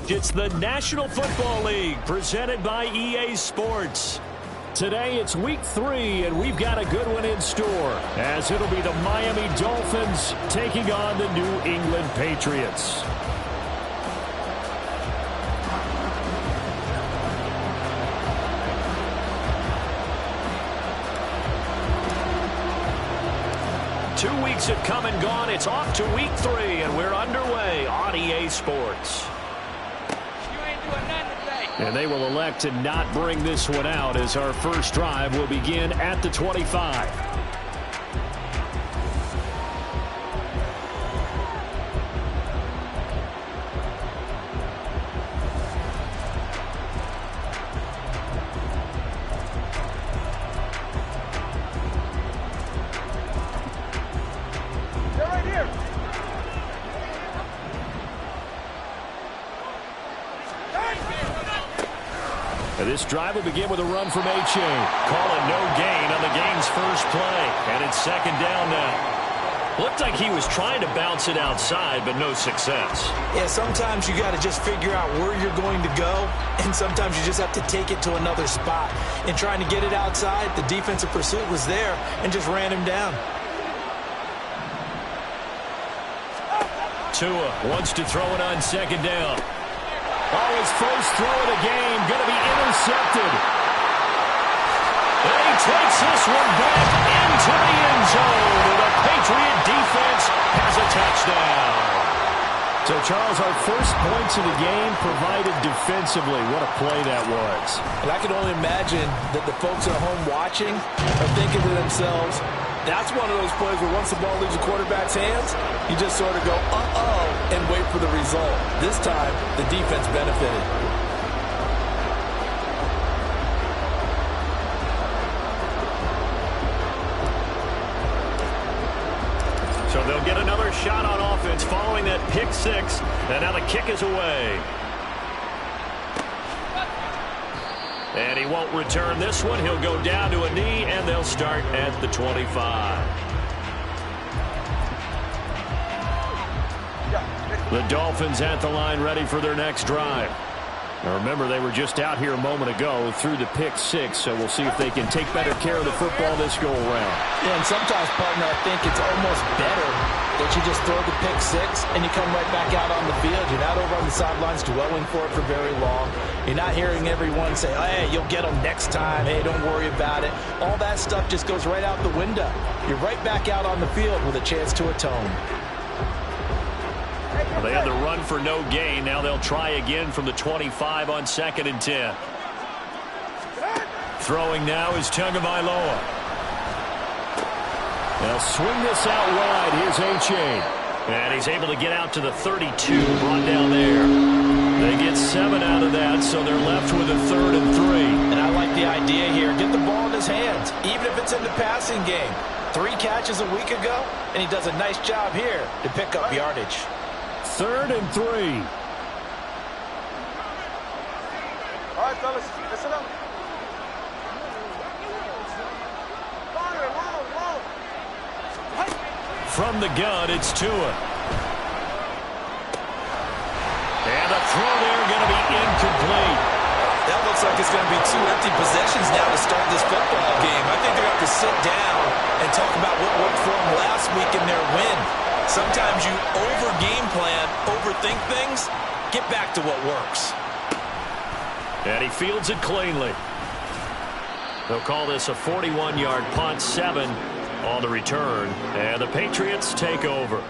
It's the National Football League presented by EA Sports. Today it's week 3, and we've got a good one in store, as it'll be the Miami Dolphins taking on the New England Patriots. Two weeks have come and gone. It's off to week 3, and we're underway on EA Sports. And they will elect to not bring this one out, as our first drive will begin at the 25. This drive will begin with a run from Achane. Call it no gain on the game's first play. And it's second down now. Looked like he was trying to bounce it outside, but no success. Yeah, sometimes you got to just figure out where you're going to go, and sometimes you just have to take it to another spot. In trying to get it outside, the defensive pursuit was there and just ran him down. Tua wants to throw it on second down. Oh, his first throw of the game going to be intercepted. And he takes this one back into the end zone. And the Patriot defense has a touchdown. So, Charles, our first points of the game provided defensively. What a play that was. And I can only imagine that the folks at home watching are thinking to themselves, that's one of those plays where once the ball leaves the quarterback's hands, you just sort of go, uh-oh, and wait for the result. This time, the defense benefited. So they'll get another shot on offense following that pick six, and now the kick is away. And he won't return this one. He'll go down to a knee, and they'll start at the 25. The Dolphins at the line, ready for their next drive. Now remember, they were just out here a moment ago through the pick six, so we'll see if they can take better care of the football this go-around. Yeah, and sometimes, partner, I think it's almost better that you just throw the pick six and you come right back out on the field. You're not over on the sidelines dwelling for it for very long. You're not hearing everyone say, hey, you'll get them next time. Hey, don't worry about it. All that stuff just goes right out the window. You're right back out on the field with a chance to atone. Well, they had the run for no gain. Now they'll try again from the 25 on 2nd and 10. Throwing now is Tagovailoa. They'll swing this out wide. Here's Achane. And he's able to get out to the 32, brought down there. They get 7 out of that, so they're left with a 3rd and 3. And I like the idea here. Get the ball in his hands, even if it's in the passing game. 3 catches a week ago, and he does a nice job here to pick up yardage. 3rd and 3. All right, fellas, listen up. From the gun, it's Tua. And the throw there going to be incomplete. That looks like it's going to be 2 empty possessions now to start this football game. I think they're going to have to sit down and talk about what worked for them last week in their win. Sometimes you over-game plan, overthink things, get back to what works. And he fields it cleanly. They'll call this a 41-yard punt, 7 on the return, and the Patriots take over.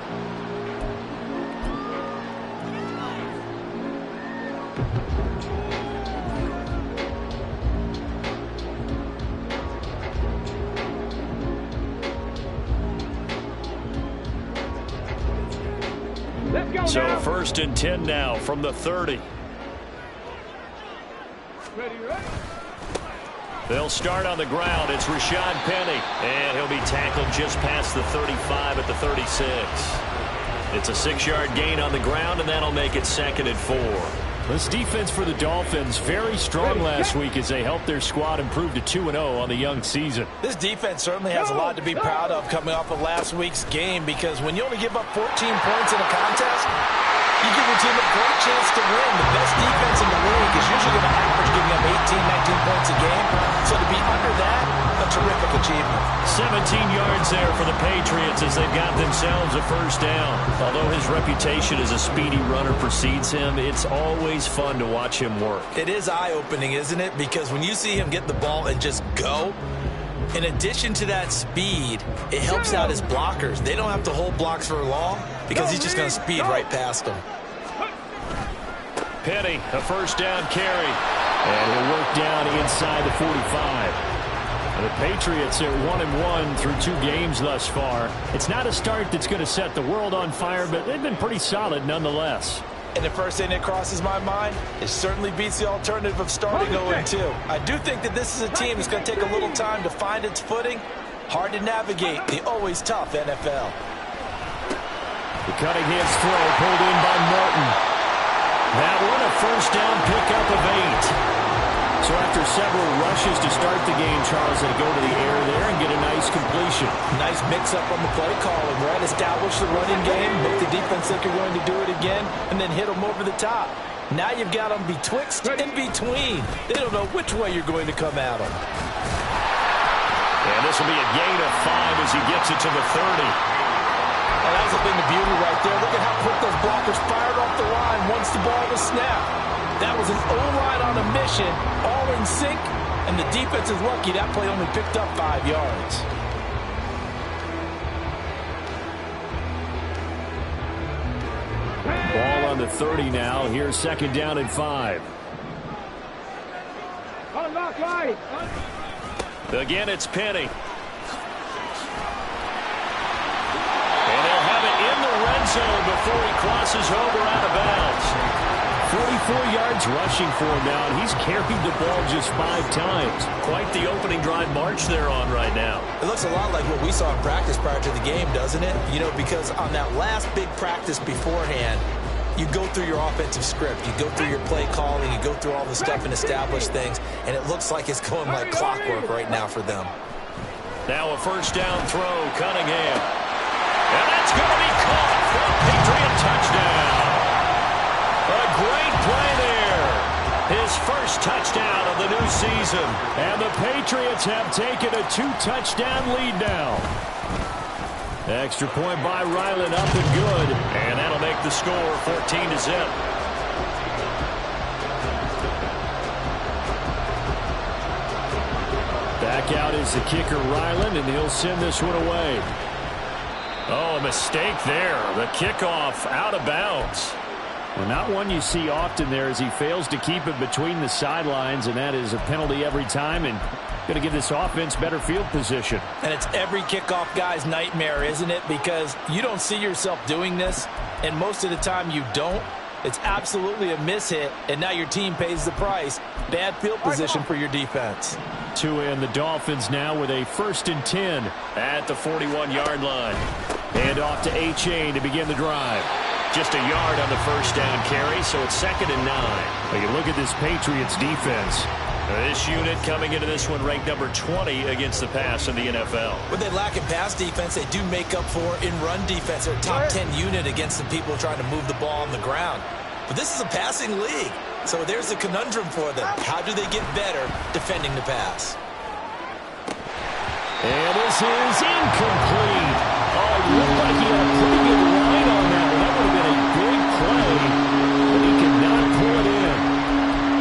So 1st and 10 now from the 30. Ready? They'll start on the ground. It's Rashad Penny, and he'll be tackled just past the 35 at the 36. It's a 6-yard gain on the ground, and that'll make it 2nd and 4. This defense for the Dolphins, very strong last week as they helped their squad improve to 2-0 on the young season. This defense certainly has a lot to be proud of coming off of last week's game, because when you only give up 14 points in a contest, you give your team a great chance to win. The best defense in the league is usually going to average giving up 18, 19 points a game. So to be under that, a terrific achievement. 17 yards there for the Patriots as they've got themselves a first down. Although his reputation as a speedy runner precedes him, it's always fun to watch him work. It is eye-opening, isn't it? Because when you see him get the ball and just go, in addition to that speed, it helps out his blockers. They don't have to hold blocks for long because he's just going to speed right past them. Penny, a first down carry. And he'll work down inside the 45. And the Patriots are 1-1 through 2 games thus far. It's not a start that's going to set the world on fire, but they've been pretty solid nonetheless. And the first thing that crosses my mind, it certainly beats the alternative of starting 0-2. I do think that this is a team that's going to take a little time to find its footing. Hard to navigate the always tough NFL. The Cunningham's throw pulled in by Norton. That one a first down pickup of 8. So after several rushes to start the game, Charles, they go to the air there and get a nice completion. Nice mix-up on the play calling, right? Establish the running game, make the defense think you're going to do it again, and then hit them over the top. Now you've got them betwixt and between. They don't know which way you're going to come at them. And this will be a gain of 5 as he gets it to the 30. And that was a thing of beauty right there. Look at how quick those blockers fired off the line once the ball was snapped. That was an O-line on a mission, all in sync, and the defense is lucky that play only picked up 5 yards. Ball on the 30 now. Here's second down and 5. Again, it's Penny. Red zone before he crosses over out of bounds. 44 yards rushing for him now, and he's carried the ball just 5 times. Quite the opening drive march they're on right now. It looks a lot like what we saw in practice prior to the game, doesn't it? You know, because on that last big practice beforehand, you go through your offensive script, you go through your play calling, you go through all the stuff and establish things, and it looks like it's going like clockwork right now for them. Now a first down throw, Cunningham. And that's going to be caught for a Patriot touchdown. A great play there. His first touchdown of the new season. And the Patriots have taken a 2-touchdown lead now. Extra point by Ryland up and good. And that'll make the score 14-0. Back out is the kicker, Ryland, and he'll send this one away. Oh, a mistake there. The kickoff out of bounds. Well, not one you see often there as he fails to keep it between the sidelines, and that is a penalty every time, and going to give this offense better field position. And it's every kickoff guy's nightmare, isn't it? Because you don't see yourself doing this, and most of the time you don't. It's absolutely a mishit, and now your team pays the price. Bad field position for your defense. Tua and the Dolphins now with a 1st and 10 at the 41-yard line. Hand off to A-Chain to begin the drive. Just a yard on the first down carry, so it's 2nd and 9. Well, you look at this Patriots defense. This unit coming into this one ranked number 20 against the pass in the NFL. What they lack in pass defense, they do make up for in run defense. They're a top 10 unit against the people trying to move the ball on the ground. But this is a passing league, so there's a conundrum for them. How do they get better defending the pass? And this is incomplete. Oh, it looked like he had a pretty good line on that one. That would have been a big play, but he could not pull it in.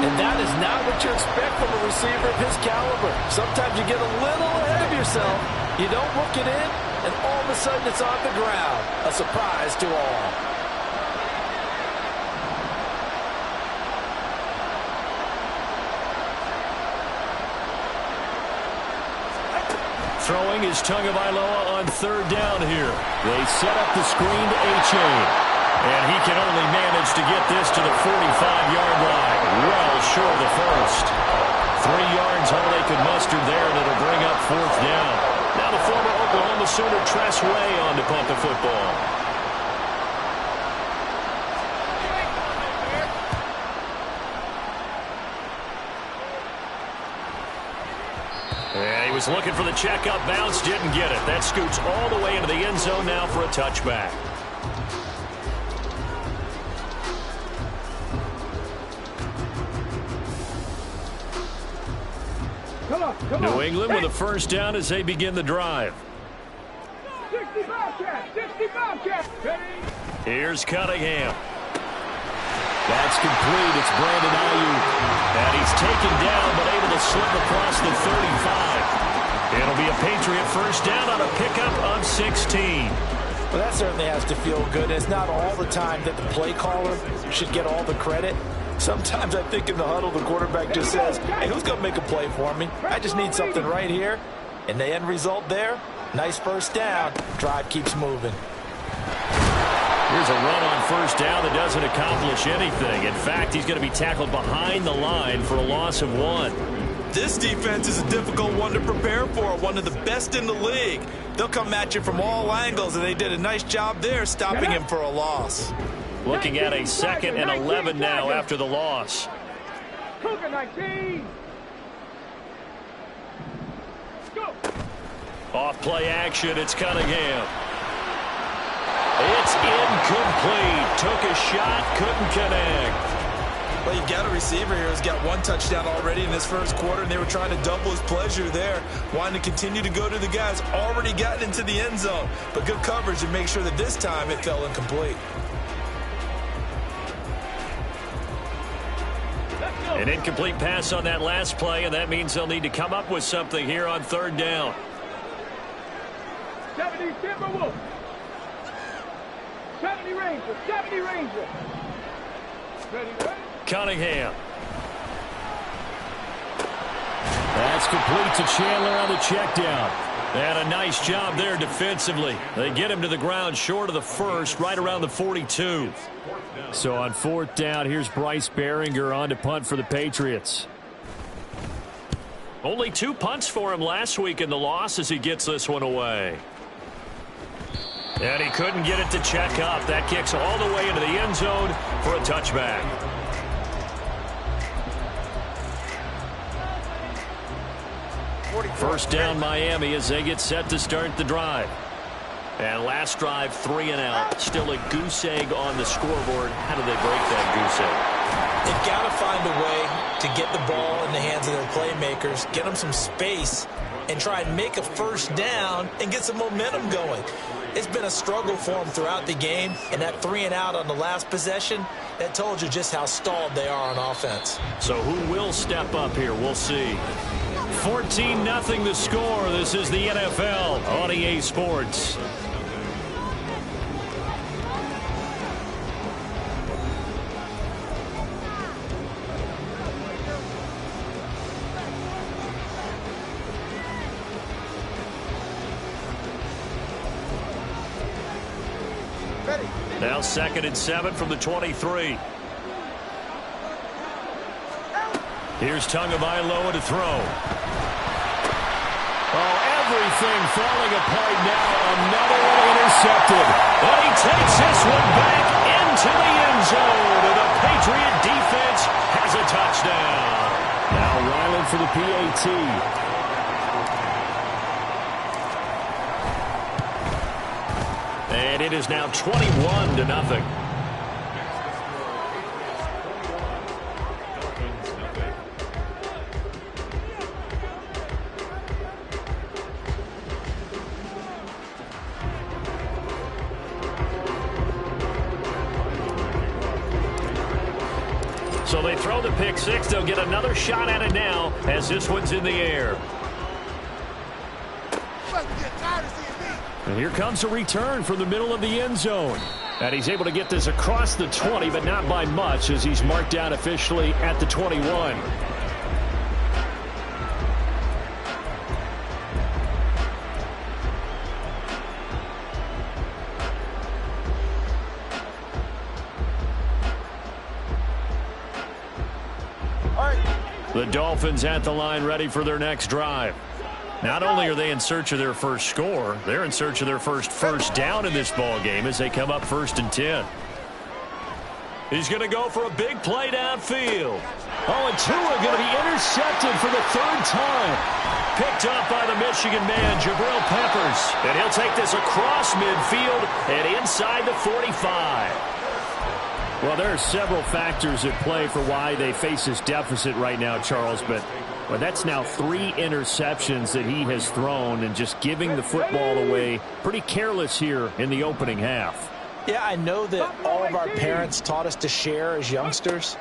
And that is not what you expect from a receiver of his caliber. Sometimes you get a little ahead of yourself. You don't look it in, and all of a sudden it's on the ground. A surprise to all. Throwing is Tagovailoa on 3rd down here. They set up the screen to A-Chain. And he can only manage to get this to the 45-yard line. Well short of the first. 3 yards all they could muster there, and it'll bring up 4th down. Now the former Oklahoma Sooner Tress Way on to punt the football. Was looking for the checkup bounce, didn't get it. That scoots all the way into the end zone now for a touchback. New England with a first down as they begin the drive. 65 catch. Here's Cunningham. That's complete. It's Brandon Ayuk. And he's taken down but able to slip across the 35. It'll be a Patriot first down on a pickup of 16. Well, that certainly has to feel good. It's not all the time that the play caller should get all the credit. Sometimes I think in the huddle, the quarterback just says, hey, who's going to make a play for me? I just need something right here. And the end result there, nice first down. Drive keeps moving. Here's a run on first down that doesn't accomplish anything. In fact, he's going to be tackled behind the line for a loss of 1. This defense is a difficult one to prepare for, one of the best in the league. They'll come at you from all angles, and they did a nice job there stopping him for a loss. Looking at a 2nd and 11 now after the loss. Cougar 19. Go. Off play action, it's Cunningham. It's incomplete. Took a shot, couldn't connect. Well, you've got a receiver here who's got 1 touchdown already in this first quarter, and they were trying to double his pleasure there, wanting to continue to go to the guys already gotten into the end zone. But good coverage to make sure that this time it fell incomplete. An incomplete pass on that last play, and that means they'll need to come up with something here on 3rd down. 70 Timberwolves. 70 Rangers. 70 Rangers. Ready. Cunningham. That's complete to Chandler on the check down. And a nice job there defensively. They get him to the ground short of the first, right around the 42. So on 4th down, here's Bryce Baringer on to punt for the Patriots. Only 2 punts for him last week in the loss as he gets this one away. And he couldn't get it to check up. That kicks all the way into the end zone for a touchback. First down Miami as they get set to start the drive. And last drive 3 and out. Still a goose egg on the scoreboard. How do they break that goose egg? They've got to find a way to get the ball in the hands of their playmakers, get them some space, and try and make a first down and get some momentum going. It's been a struggle for them throughout the game, and that 3 and out on the last possession, that told you just how stalled they are on offense. So who will step up here? We'll see. 14-0 the score. This is the NFL on EA Sports. Now 2nd and 7 from the 23. Here's Tagovailoa to throw. Oh, everything falling apart now. Another one intercepted. And he takes this one back into the end zone. And the Patriot defense has a touchdown. Now Ryland for the PAT. And it is now 21-0. So they throw the pick six. They'll get another shot at it now as this one's in the air. And here comes a return from the middle of the end zone. And he's able to get this across the 20, but not by much as he's marked down officially at the 21. The Dolphins at the line ready for their next drive. Not only are they in search of their first score, they're in search of their first down in this ball game as they come up 1st and 10. He's going to go for a big play downfield. Oh, and Tua going to be intercepted for the third time. Picked up by the Michigan man, Jabril Peppers. And he'll take this across midfield and inside the 45. Well, there are several factors at play for why they face this deficit right now, Charles, but well, that's now 3 interceptions that he has thrown and just giving the football away. Pretty careless here in the opening half. Yeah, I know that all of our parents taught us to share as youngsters,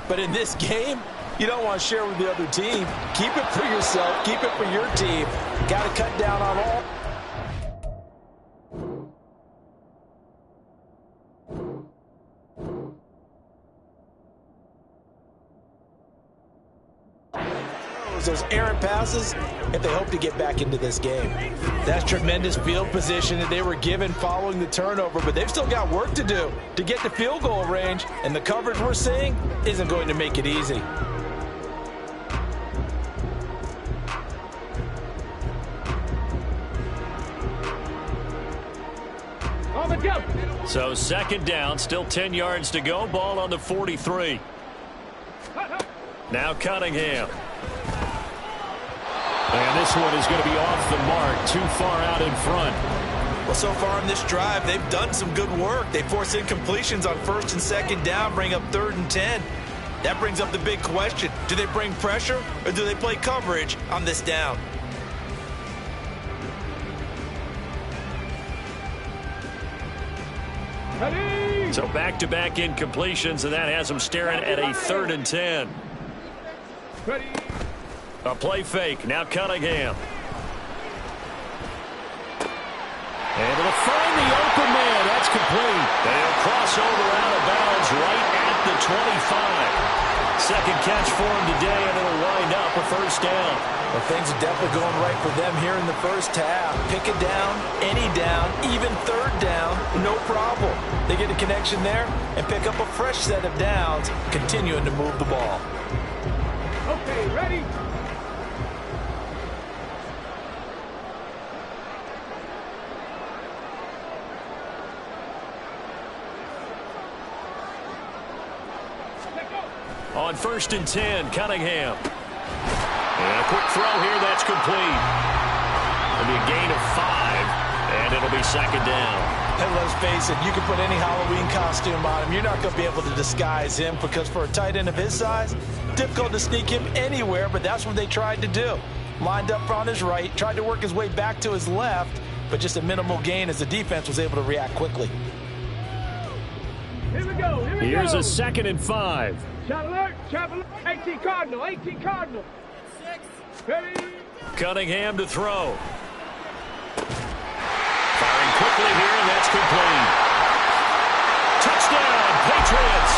but in this game, you don't want to share with the other team. Keep it for yourself. Keep it for your team. Got to cut down on all. Those errant passes if they hope to get back into this game. That's tremendous field position that they were given following the turnover, but they've still got work to do to get to field goal range, and the coverage we're seeing isn't going to make it easy. On the jump. So second down, still 10 yards to go. Ball on the 43. Now Cunningham. And this one is going to be off the mark, too far out in front. Well, so far in this drive, they've done some good work. They force incompletions on first and second down, bring up 3rd and 10. That brings up the big question. Do they bring pressure or do they play coverage on this down? Ready. So back-to-back incompletions, and that has them staring at a 3rd and 10. Ready. A play fake. Now Cunningham. Able to find the open man. That's complete. They'll cross over out of bounds right at the 25. Second catch for him today, and it'll wind up a first down. Well, things are definitely going right for them here in the first half. Pick it down, any down, even 3rd down, no problem. They get a connection there and pick up a fresh set of downs, continuing to move the ball. Okay, ready. On 1st and 10, Cunningham. And a quick throw here, that's complete. It'll be a gain of 5, and it'll be second down. And let's face it, you can put any Halloween costume on him. You're not going to be able to disguise him because for a tight end of his size, difficult to sneak him anywhere, but that's what they tried to do. Lined up on his right, tried to work his way back to his left, but just a minimal gain as the defense was able to react quickly. Here we go. Here we Here's go. a 2nd and 5. Shot alert. Shot alert. 18 Cardinal. 18 Cardinal. Ready. Cunningham to throw. Firing quickly here, and that's complete. Touchdown, Patriots.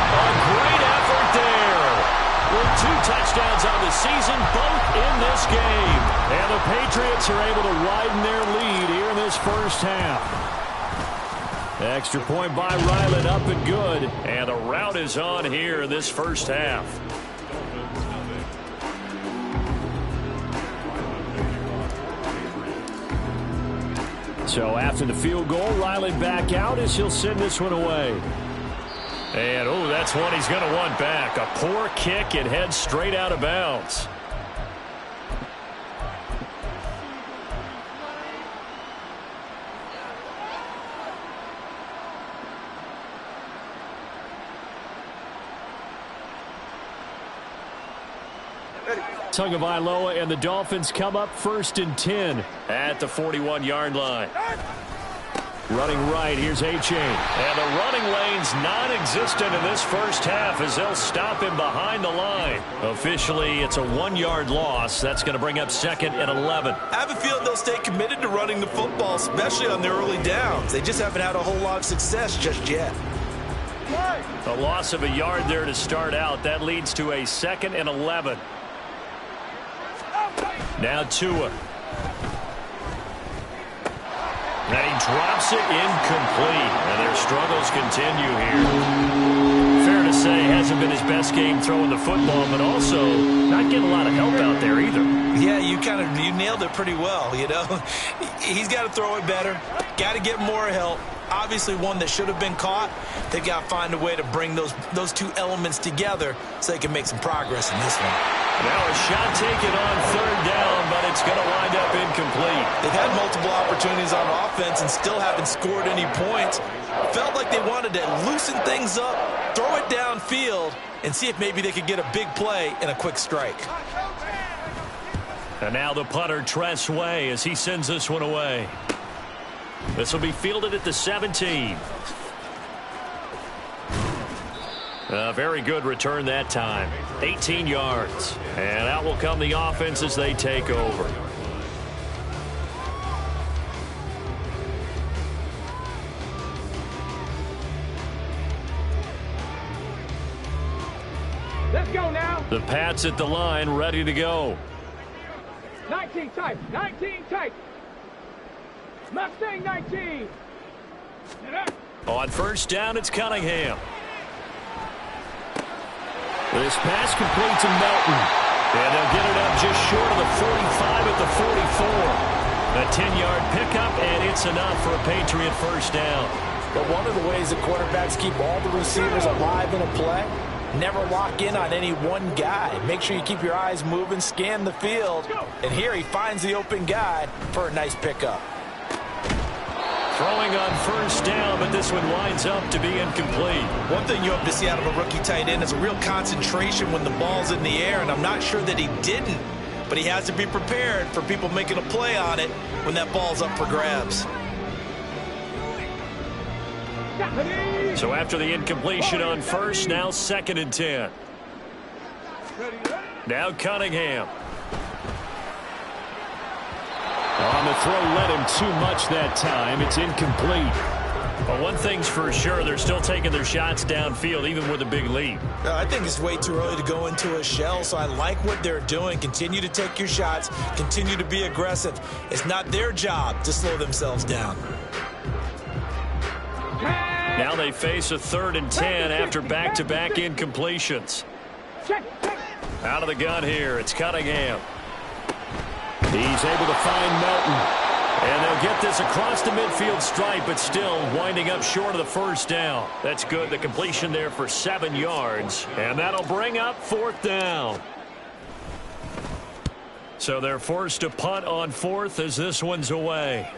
A great effort there. With 2 touchdowns on the season, both in this game. And the Patriots are able to widen their lead here in this first half. Extra point by Ryland, up and good. And the rout is on here in this first half. So after the field goal, Ryland back out as he'll send this one away. And, oh, that's one he's going to want back. A poor kick. It heads straight out of bounds. Tagovailoa and the Dolphins come up 1st and 10 at the 41-yard line. Running right, here's A-Chain. And the running lane's non-existent in this first half as they'll stop him behind the line. Officially, it's a 1-yard loss. That's going to bring up 2nd and 11. I have a feeling they'll stay committed to running the football, especially on their early downs. They just haven't had a whole lot of success just yet. A loss of a yard there to start out. That leads to a 2nd and 11. Now Tua. And he drops it incomplete. And their struggles continue here. Fair to say, hasn't been his best game throwing the football, but also not getting a lot of help out there either. Yeah, you nailed it pretty well, you know. He's got to throw it better. Got to get more help. Obviously one that should have been caught. They've got to find a way to bring those two elements together so they can make some progress in this one. Now a shot taken on third down, but it's going to wind up incomplete. They've had multiple opportunities on offense and still haven't scored any points. Felt like they wanted to loosen things up, throw it downfield, and see if maybe they could get a big play and a quick strike. And now the punter, Tress Way, as he sends this one away. This will be fielded at the 17. Very good return that time. 18 yards. And out will come the offense as they take over. Let's go now. The Pats at the line, ready to go. 19 tight. 19 tight. Mustang 19. On first down, it's Cunningham. This pass complete to Melton. And they'll get it up just short of the 45 at the 44. A 10-yard pickup, and it's enough for a Patriot first down. But one of the ways that quarterbacks keep all the receivers alive in a play, never lock in on any one guy. Make sure you keep your eyes moving, scan the field. And here he finds the open guy for a nice pickup. Throwing on first down, but this one winds up to be incomplete. One thing you hope to see out of a rookie tight end is a real concentration when the ball's in the air, and I'm not sure that he didn't, but he has to be prepared for people making a play on it when that ball's up for grabs. So after the incompletion on first, now 2nd and 10. Now Cunningham. On the throw, led him too much that time. It's incomplete. But one thing's for sure, they're still taking their shots downfield, even with a big lead. I think it's way too early to go into a shell, so I like what they're doing. Continue to take your shots. Continue to be aggressive. It's not their job to slow themselves down. Now they face a 3rd and 10 after back-to-back incompletions. Out of the gun here, it's Cunningham. He's able to find Melton. And they'll get this across the midfield stripe, but still winding up short of the first down. That's good. The completion there for 7 yards. And that'll bring up 4th down. So they're forced to punt on 4th as this one's away.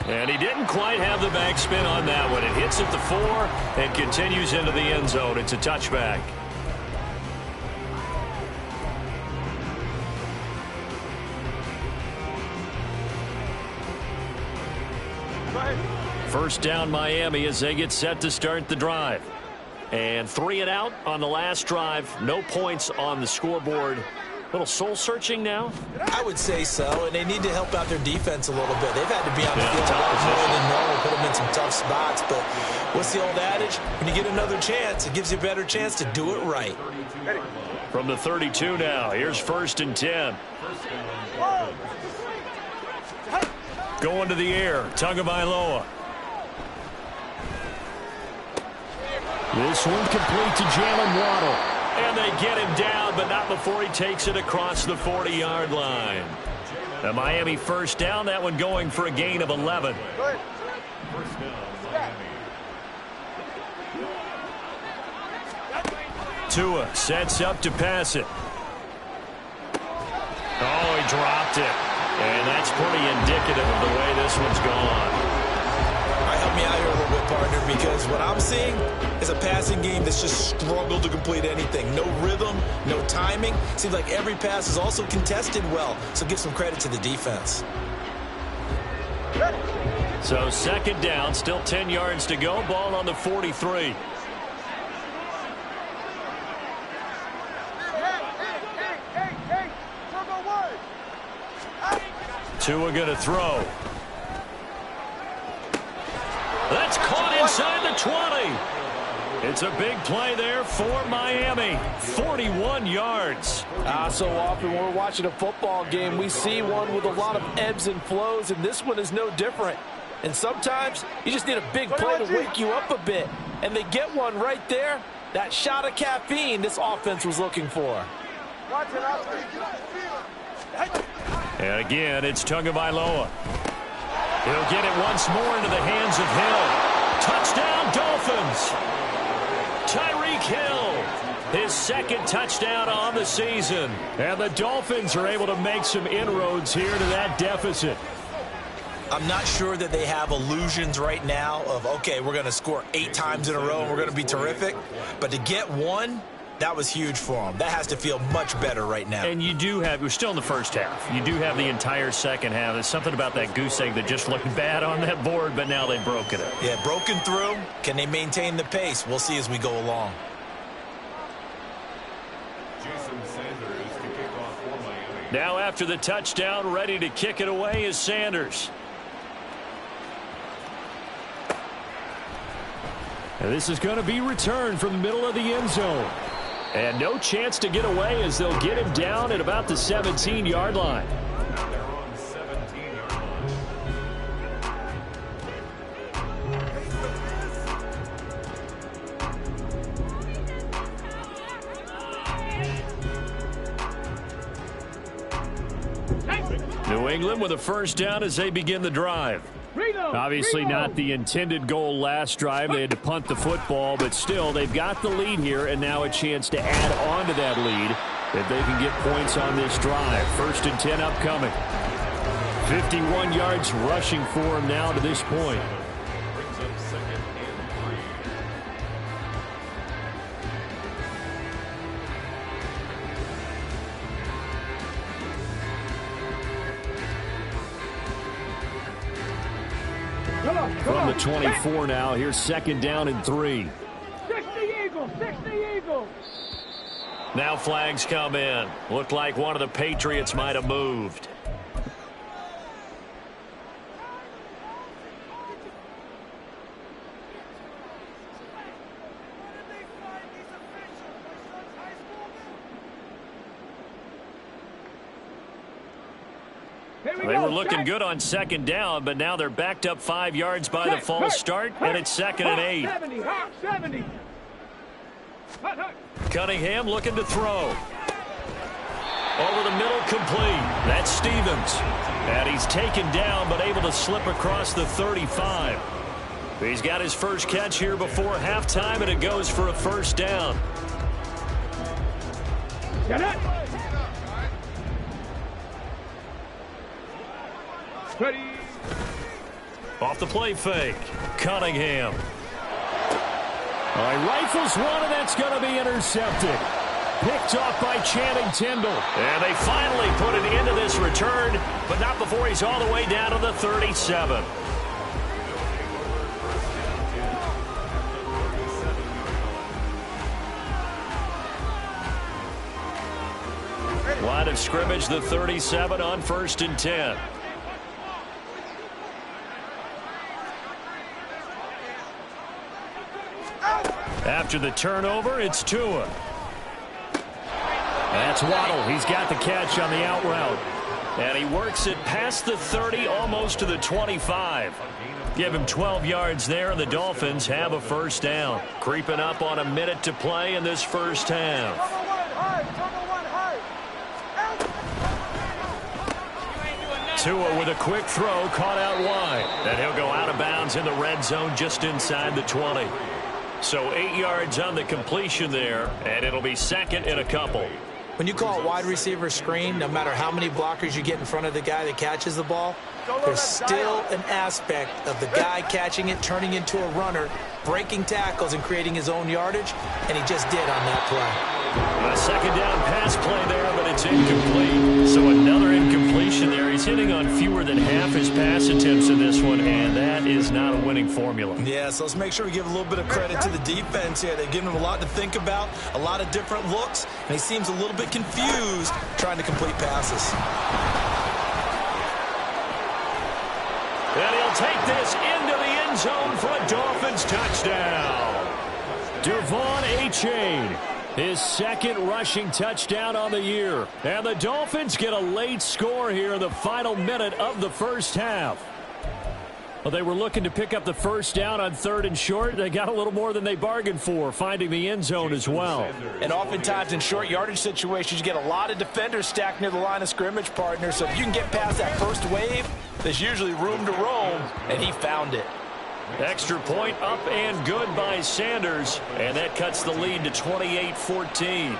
And he didn't quite have the backspin on that one. It hits at the 4 and continues into the end zone. It's a touchback. First down Miami as they get set to start the drive. And 3 and out on the last drive. No points on the scoreboard. A little soul-searching now? I would say so, and they need to help out their defense a little bit. They've had to be on the field a lot more than normal, put them in some tough spots. But what's the old adage? When you get another chance, it gives you a better chance to do it right. From the 32 now, here's 1st and 10. Going to the air, Tagovailoa. This one complete to Jalen Waddle. And they get him down, but not before he takes it across the 40-yard line. The Miami first down, that one going for a gain of 11. Tua sets up to pass it. Oh, he dropped it. And that's pretty indicative of the way this one's gone. Help me out here a little bit, partner, because what I'm seeing is a passing game that's just struggled to complete anything. No rhythm, no timing. Seems like every pass is also contested well, so give some credit to the defense. So 2nd down, still 10 yards to go. Ball on the 43. Tua going to throw. That's caught inside the 20. It's a big play there for Miami. 41 yards. So often when we're watching a football game, we see one with a lot of ebbs and flows, and this one is no different. And sometimes you just need a big play to wake you up a bit. And they get one right there. That shot of caffeine this offense was looking for. And again, it's Tagovailoa. He'll get it once more into the hands of Hill. Touchdown, Dolphins. Tyreek Hill, his second touchdown on the season. And the Dolphins are able to make some inroads here to that deficit. I'm not sure that they have illusions right now of, okay, we're going to score 8 times in a row and we're going to be terrific. But to get one, that was huge for them. That has to feel much better right now. And you do have, we're still in the first half. You do have the entire second half. There's something about that goose egg that just looked bad on that board, but now they've broken it. Yeah, broken through. Can they maintain the pace? We'll see as we go along. Now after the touchdown, ready to kick it away is Sanders. And this is going to be returned from the middle of the end zone. And no chance to get away as they'll get him down at about the 17-yard line. New England with a first down as they begin the drive. Obviously not the intended goal last drive. They had to punt the football, but still they've got the lead here and now a chance to add on to that lead if they can get points on this drive. 1st and 10 upcoming. 51 yards rushing for him now to this point. From the 24 now, here's 2nd down and 3. 60 Eagles, 60 Eagles. Now flags come in. Looked like one of the Patriots might have moved. They were looking good on 2nd down, but now they're backed up 5 yards by the false start, and it's 2nd and 8. 70. Cunningham looking to throw. Over the middle, complete. That's Stevens. And he's taken down, but able to slip across the 35. He's got his first catch here before halftime, and it goes for a first down. Get it. Ready. Off the play fake. Cunningham. Rifles one, and that's going to be intercepted. Picked off by Channing Tindall. And they finally put it into this return, but not before he's all the way down to the 37. Line of scrimmage, the 37 on 1st and 10. After the turnover, it's Tua. That's Waddle. He's got the catch on the out route. And he works it past the 30, almost to the 25. Give him 12 yards there, and the Dolphins have a first down. Creeping up on a minute to play in this first half. Tua with a quick throw, caught out wide. And he'll go out of bounds in the red zone just inside the 20. So 8 yards on the completion there, and it'll be 2nd and a couple. When you call a wide receiver screen, no matter how many blockers you get in front of the guy that catches the ball, there's still an aspect of the guy catching it, turning into a runner, breaking tackles and creating his own yardage, and he just did on that play. A 2nd down pass play there, but it's incomplete. So another incompletion there. He's hitting on fewer than half his pass attempts in this one, and that is not a winning formula. Yeah, so let's make sure we give a little bit of credit to the defense here. They've given him a lot to think about, a lot of different looks, and he seems a little bit confused trying to complete passes. And he'll take this into the end zone for a Dolphins touchdown. Devon Achane, his 2nd rushing touchdown on the year. And the Dolphins get a late score here in the final minute of the first half. Well, they were looking to pick up the first down on 3rd and short. They got a little more than they bargained for, finding the end zone as well. And oftentimes in short yardage situations, you get a lot of defenders stacked near the line of scrimmage, partner. So if you can get past that first wave, there's usually room to roam, and he found it. Extra point up and good by Sanders, and that cuts the lead to 28-14.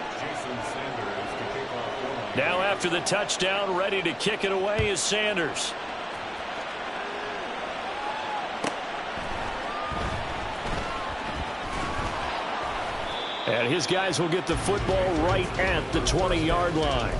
Now after the touchdown, ready to kick it away is Sanders. And his guys will get the football right at the 20-yard line.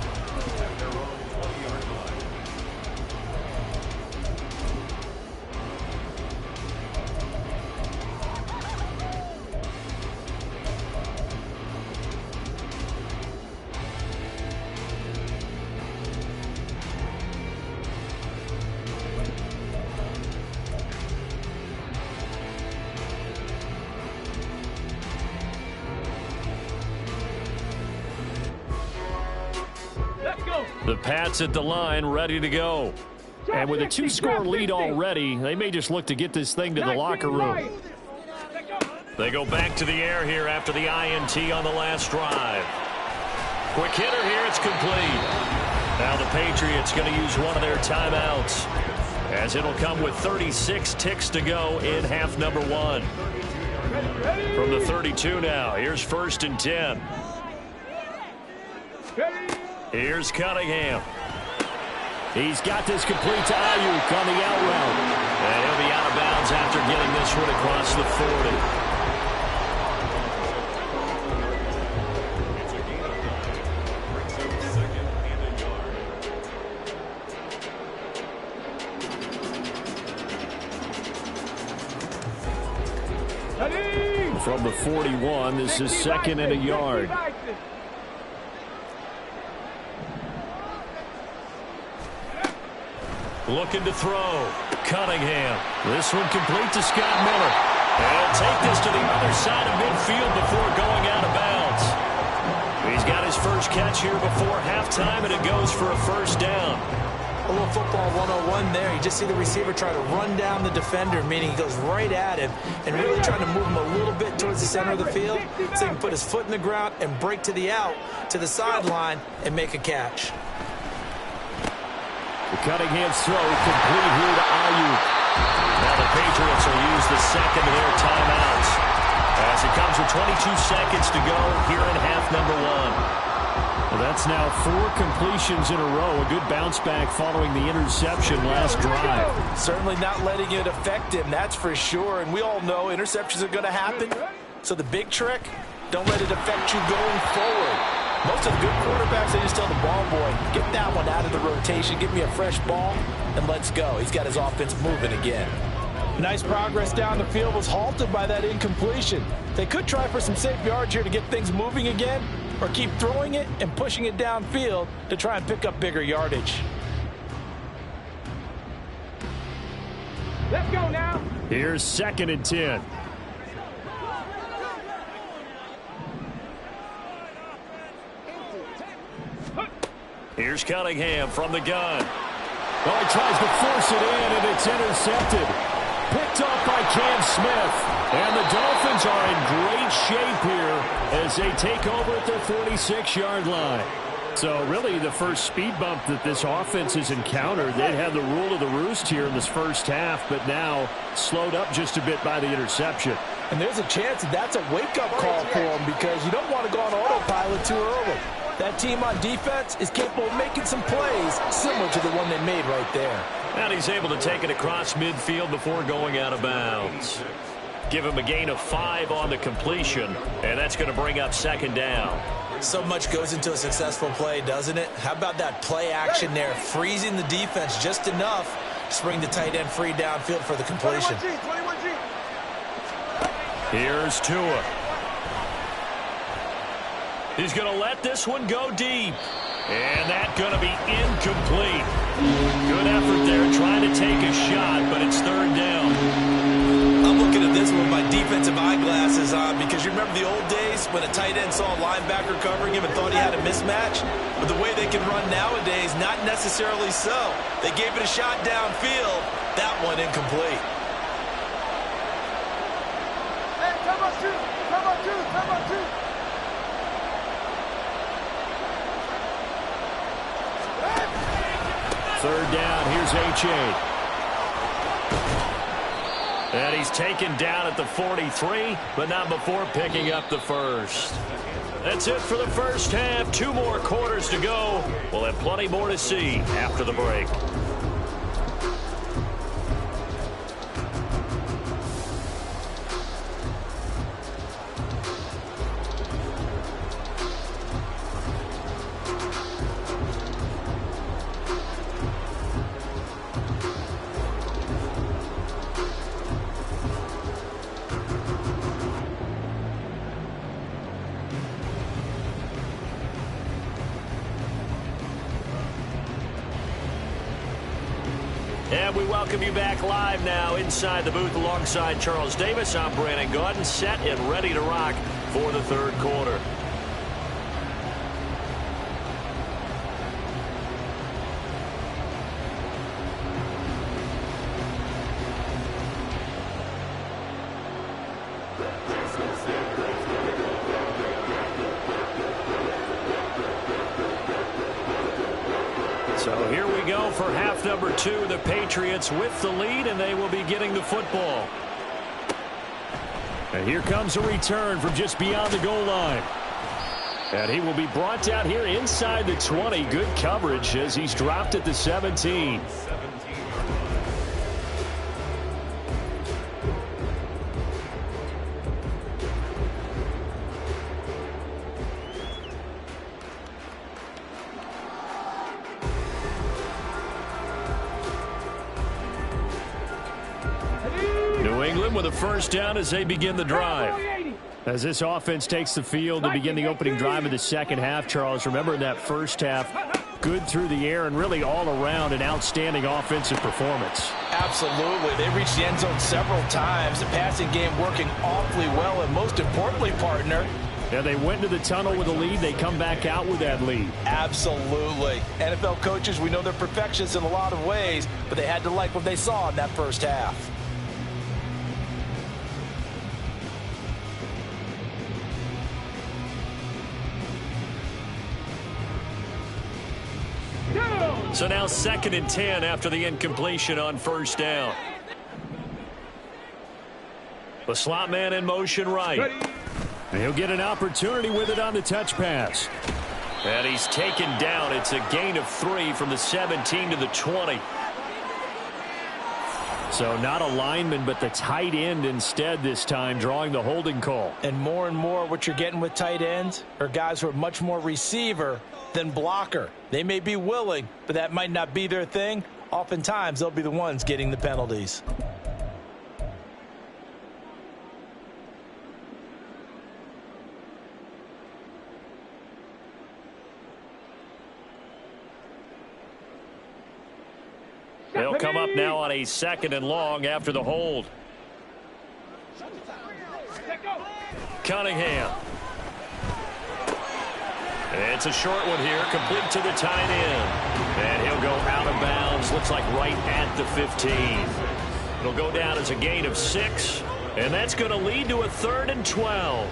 The Pats at the line, ready to go. And with a 2-score lead already, they may just look to get this thing to the locker room. They go back to the air here after the INT on the last drive. Quick hitter here, it's complete. Now the Patriots going to use one of their timeouts, as it'll come with 36 ticks to go in half number 1. From the 32 now, here's 1st and 10. Here's Cunningham. He's got this complete to Ayuk on the out route. And he'll be out of bounds after getting this one across the 40. From the 41, this is 2nd and a yard. Looking to throw. Cunningham. This one complete to Scott Miller. And he'll take this to the other side of midfield before going out of bounds. He's got his first catch here before halftime, and it goes for a first down. A little football 101 there. You just see the receiver try to run down the defender, meaning he goes right at him and really trying to move him a little bit towards the center of the field so he can put his foot in the ground and break to the out, to the sideline, and make a catch. Cunningham's throw complete here to Ayuk. Now the Patriots will use the second of their timeouts as it comes with 22 seconds to go here in half number 1. Well, that's now 4 completions in a row. A good bounce back following the interception last drive. Certainly not letting it affect him, that's for sure. And we all know interceptions are going to happen. So the big trick, don't let it affect you going forward. Most of the good quarterbacks, they just tell the ball boy, get that one out of the rotation, give me a fresh ball, and let's go. He's got his offense moving again. Nice progress down the field was halted by that incompletion. They could try for some safe yards here to get things moving again, or keep throwing it and pushing it downfield to try and pick up bigger yardage. Let's go now. Here's 2nd and 10. Here's Cunningham from the gun. Oh, he tries to force it in, and it's intercepted. Picked off by Cam Smith. And the Dolphins are in great shape here as they take over at their 46-yard line. So really the first speed bump that this offense has encountered. They'd had the rule of the roost here in this first half, but now slowed up just a bit by the interception. And there's a chance that that's a wake-up call for them because you don't want to go on autopilot too early. That team on defense is capable of making some plays similar to the one they made right there. And he's able to take it across midfield before going out of bounds. Give him a gain of 5 on the completion, and that's going to bring up 2nd down. So much goes into a successful play, doesn't it? How about that play action there, freezing the defense just enough to bring the tight end free downfield for the completion. 21G. Here's Tua. He's going to let this one go deep. And that's going to be incomplete. Good effort there trying to take a shot, but it's 3rd down. I'm looking at this with my defensive eyeglasses on because you remember the old days when a tight end saw a linebacker covering him and thought he had a mismatch? But the way they can run nowadays, not necessarily so. They gave it a shot downfield, That one incomplete. Hey, come on, two. Come on, two. Come on, two. Third down, here's H.A. And he's taken down at the 43, but not before picking up the first. That's it for the first half. 2 more quarters to go. We'll have plenty more to see after the break. And we welcome you back live now inside the booth alongside Charles Davis. I'm Brandon Gaudin, set and ready to rock for the third quarter. So here we go for half number 2. The Patriots with the lead, and they will be getting the football. And here comes a return from just beyond the goal line. And he will be brought down here inside the 20. Good coverage as he's dropped at the 17. With a first down as they begin the drive. As this offense takes the field to begin the opening drive of the second half, Charles, remember in that first half, good through the air and really all around an outstanding offensive performance. Absolutely. They reached the end zone several times. The passing game working awfully well, and most importantly, partner, yeah, they went to the tunnel with a lead. They come back out with that lead. Absolutely. NFL coaches, we know they're perfectionists in a lot of ways, but they had to like what they saw in that first half. So now 2nd and 10 after the incompletion on first down. The slot man in motion right. And he'll get an opportunity with it on the touch pass. And he's taken down. It's a gain of 3 from the 17 to the 20. So not a lineman, but the tight end instead this time, drawing the holding call. And more what you're getting with tight ends are guys who are much more receiver than blocker. They may be willing, but that might not be their thing. Oftentimes, they'll be the ones getting the penalties. They'll come up now on a 2nd and long after the hold. Cunningham. It's a short one here, complete to the tight end. And he'll go out of bounds, looks like right at the 15. It'll go down as a gain of 6, and that's going to lead to a 3rd and 12.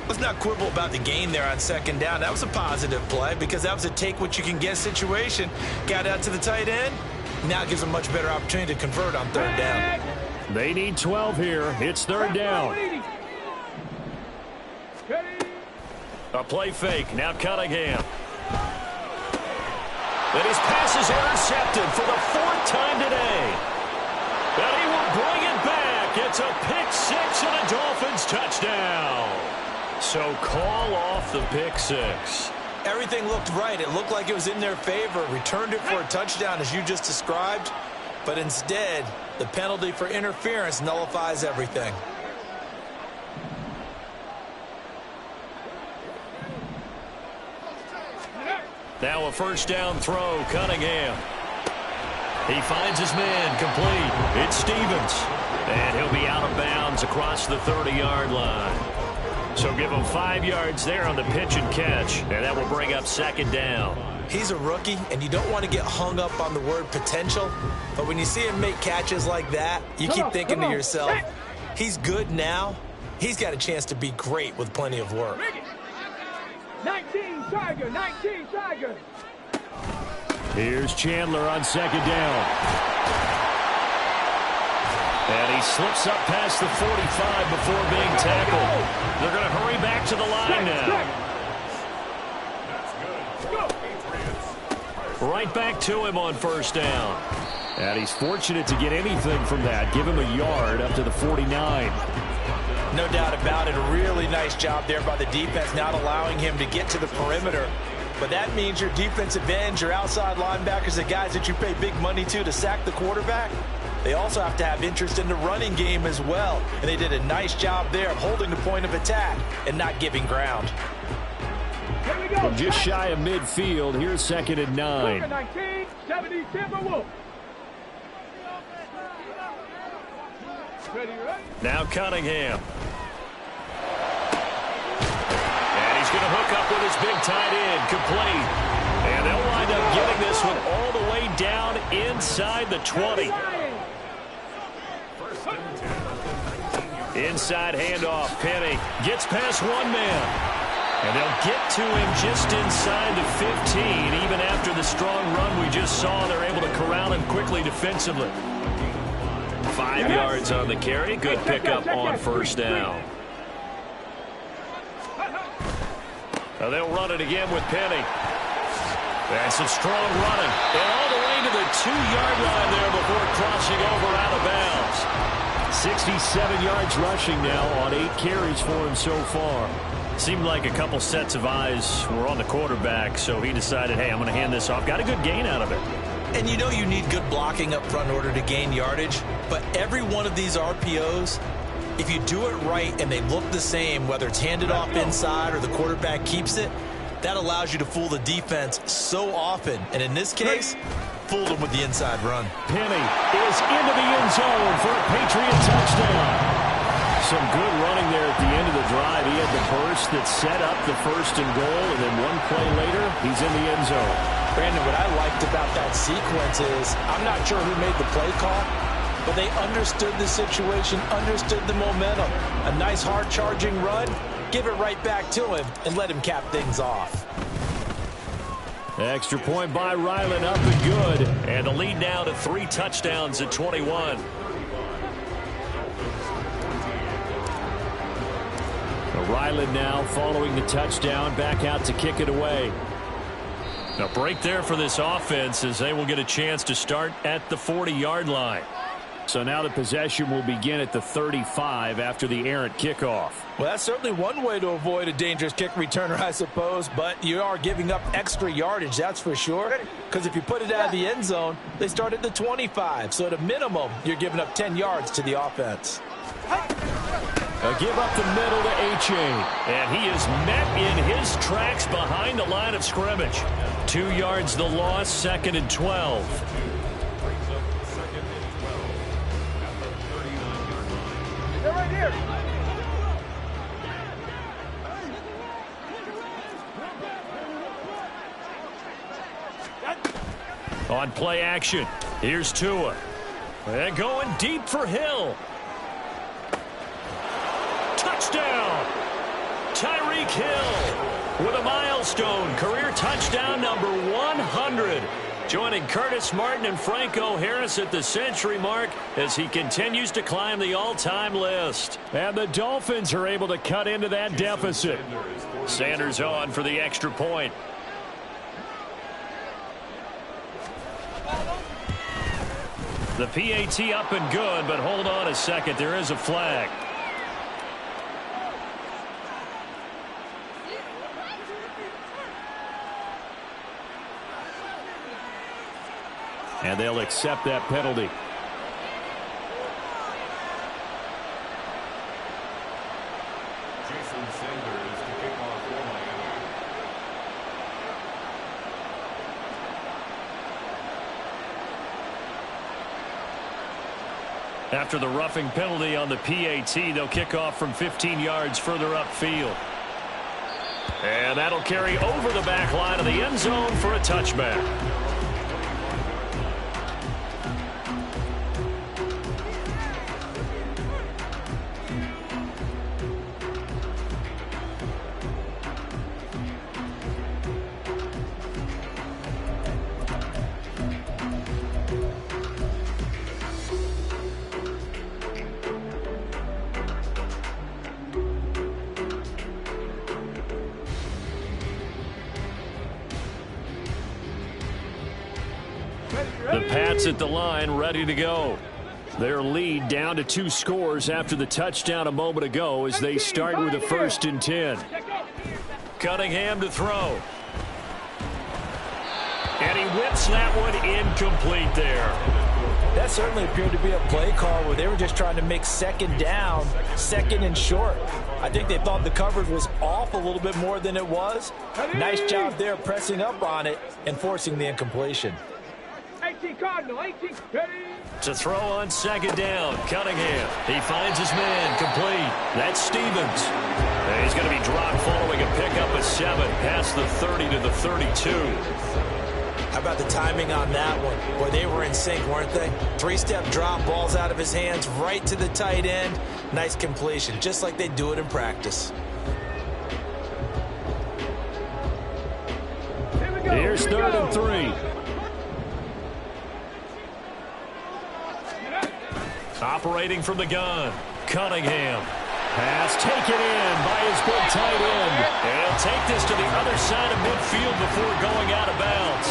Let's not quibble about the gain there on 2nd down. That was a positive play because that was a take-what-you-can-get situation. Got out to the tight end. Now it gives them a much better opportunity to convert on 3rd down. They need 12 here. It's 3rd down. A play fake. Now Cunningham. And his pass is intercepted for the 4th time today. And he will bring it back. It's a pick 6 and a Dolphins touchdown. So call off the pick 6. Everything looked right. It looked like it was in their favor. Returned it for a touchdown as you just described. But instead, the penalty for interference nullifies everything. Now a first down throw, Cunningham. He finds his man, complete. It's Stevens. And he'll be out of bounds across the 30-yard line. So give him 5 yards there on the pitch and catch. And that will bring up 2nd down. He's a rookie, and you don't want to get hung up on the word potential. But when you see him make catches like that, you keep thinking to yourself, he's good now. He's got a chance to be great with plenty of work. 19 Tiger, 19 Tiger. Here's Chandler on second down. And he slips up past the 45 before being tackled. They're going to hurry back to the line now. Right back to him on first down. And he's fortunate to get anything from that. Give him a yard up to the 49. No doubt about it. A really nice job there by the defense, not allowing him to get to the perimeter. But that means your defensive ends, your outside linebackers, the guys that you pay big money to sack the quarterback, they also have to have interest in the running game as well. And they did a nice job there of holding the point of attack and not giving ground. From just shy of midfield, here's second and 9. 19, 70 Timberwolves. Now Cunningham. And he's going to hook up with his big tight end, complete. And they'll wind up getting this one all the way down inside the 20. Inside handoff, Penny gets past one man. And they'll get to him just inside the 15. Even after the strong run we just saw, they're able to corral him quickly defensively. 5 yards on the carry. Good pickup on first down. Now they'll run it again with Penny. And some strong running. And all the way to the 2-yard line there before crossing over out of bounds. 67 yards rushing now on 8 carries for him so far. Seemed like a couple sets of eyes were on the quarterback, so he decided, hey, I'm going to hand this off. Got a good gain out of it. And you know you need good blocking up front in order to gain yardage. But every one of these RPOs, if you do it right and they look the same, whether it's handed off inside or the quarterback keeps it, that allows you to fool the defense so often. And in this case, fooled them with the inside run. Penny is into the end zone for a Patriot touchdown. Some good running there at the end of the drive. He had the burst that set up the first and goal, and then one play later, he's in the end zone. Brandon, what I liked about that sequence is, I'm not sure who made the play call, but they understood the situation, understood the momentum. A nice hard-charging run, give it right back to him, and let him cap things off. Extra point by Ryland, up and good. And the lead now to 3 touchdowns at 21. Ryland now following the touchdown, back out to kick it away. A break there for this offense as they will get a chance to start at the 40-yard line. So now the possession will begin at the 35 after the errant kickoff. Well, that's certainly one way to avoid a dangerous kick returner, I suppose, but you are giving up extra yardage, that's for sure, because if you put it out of the end zone, they start at the 25. So at a minimum, you're giving up 10 yards to the offense. A give up the middle to H.A. And he is met in his tracks behind the line of scrimmage. 2 yards the loss, second and 12. They're right here. On play action, here's Tua. And going deep for Hill. Touchdown! Tyreek Hill with a milestone career touchdown number 100. Joining Curtis Martin and Franco Harris at the century mark as he continues to climb the all-time list. And the Dolphins are able to cut into that deficit. Sanders on for the extra point. The PAT up and good, but hold on a second. There is a flag. And they'll accept that penalty. Jason Sanders to kick off for Miami. After the roughing penalty on the PAT, they'll kick off from 15 yards further upfield. And that'll carry over the back line of the end zone for a touchback. The Pats at the line, ready to go. Their lead down to 2 scores after the touchdown a moment ago as they start with a 1st and 10. Cunningham to throw. And he whips that one incomplete there. That certainly appeared to be a play call where they were just trying to make 2nd down, 2nd and short. I think they thought the coverage was off a little bit more than it was. Nice job there pressing up on it and forcing the incompletion. 18 Cardinal, 18. Ready? To throw on 2nd down, Cunningham. He finds his man, complete. That's Stevens. And he's going to be dropped following a pickup of 7 past the 30 to the 32. How about the timing on that one? Boy, they were in sync, weren't they? 3-step drop, balls out of his hands, right to the tight end. Nice completion, just like they do it in practice. Here's 3rd and 3. Operating from the gun, Cunningham. Pass taken in by his big tight end. And he'll take this to the other side of midfield before going out of bounds.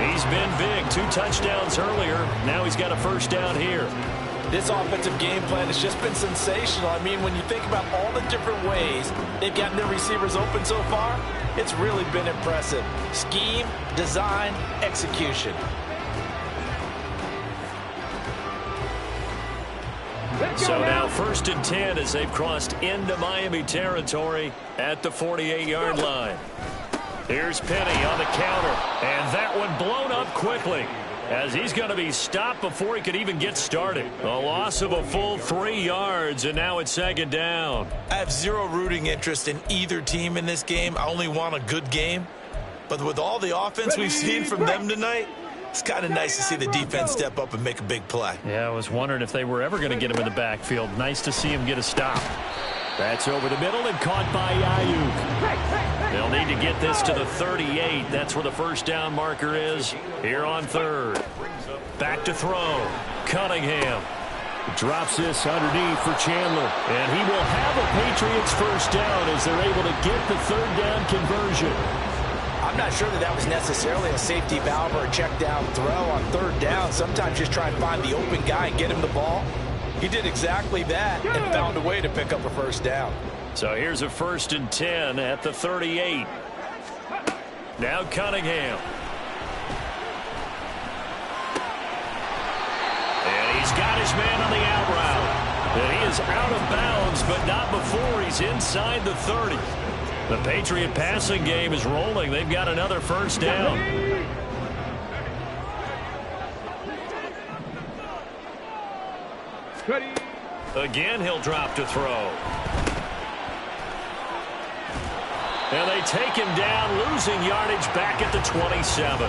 He's been big, 2 touchdowns earlier. Now he's got a 1st down here. This offensive game plan has just been sensational. I mean, when you think about all the different ways they've gotten their receivers open so far, it's really been impressive. Scheme, design, execution. So now 1st and 10 as they've crossed into Miami territory at the 48-yard line. Here's Penny on the counter, and that one blown up quickly as he's going to be stopped before he could even get started. A loss of a full 3 yards, and now it's 2nd down. I have zero rooting interest in either team in this game. I only want a good game. But with all the offense we've seen from them tonight, it's kind of nice to see the defense step up and make a big play. Yeah, I was wondering if they were ever going to get him in the backfield. Nice to see him get a stop. That's over the middle and caught by Ayuk. They'll need to get this to the 38. That's where the 1st down marker is here on 3rd. Back to throw. Cunningham drops this underneath for Chandler. And he will have a Patriots 1st down as they're able to get the 3rd down conversion. I'm not sure that was necessarily a safety valve or a check down throw on 3rd down. Sometimes just try and find the open guy and get him the ball. He did exactly that and found a way to pick up a 1st down. So here's a 1st and 10 at the 38. Now Cunningham. And he's got his man on the out route. And he is out of bounds, but not before he's inside the 30. The Patriot passing game is rolling. They've got another 1st down. Again, he'll drop to throw. And they take him down, losing yardage back at the 27.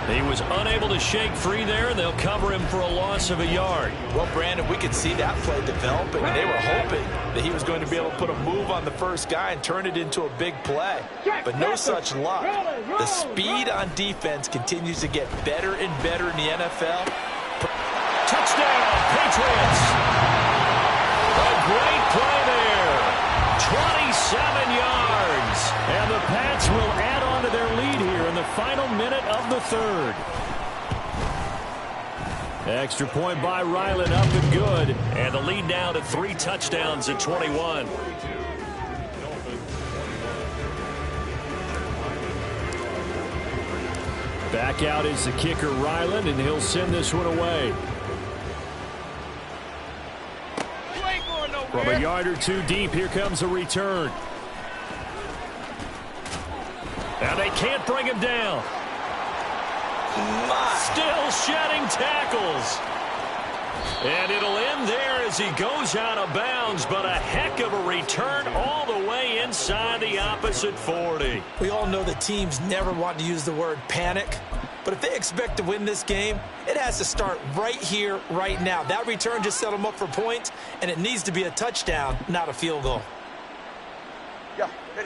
He was unable to shake free there, and they'll cover him for a loss of a yard. Well, Brandon, we could see that play developing, and they were hoping that he was going to be able to put a move on the 1st guy and turn it into a big play. But no such luck. The speed on defense continues to get better and better in the NFL. Touchdown, Patriots! A great play there. 27 yards. And the Pats will add on to their lead here in the final minute of the 3rd. Extra point by Ryland, up and good. And the lead now to 3 touchdowns at 21. Back out is the kicker, Ryland, and he'll send this one away. From a yard or 2 deep, here comes a return. And they can't bring him down. Still shedding tackles. And it'll end there as he goes out of bounds, but a heck of a return all the way inside the opposite 40. We all know that teams never want to use the word panic, but if they expect to win this game, it has to start right here, right now. That return just set them up for points, and it needs to be a touchdown, not a field goal. Yeah, hit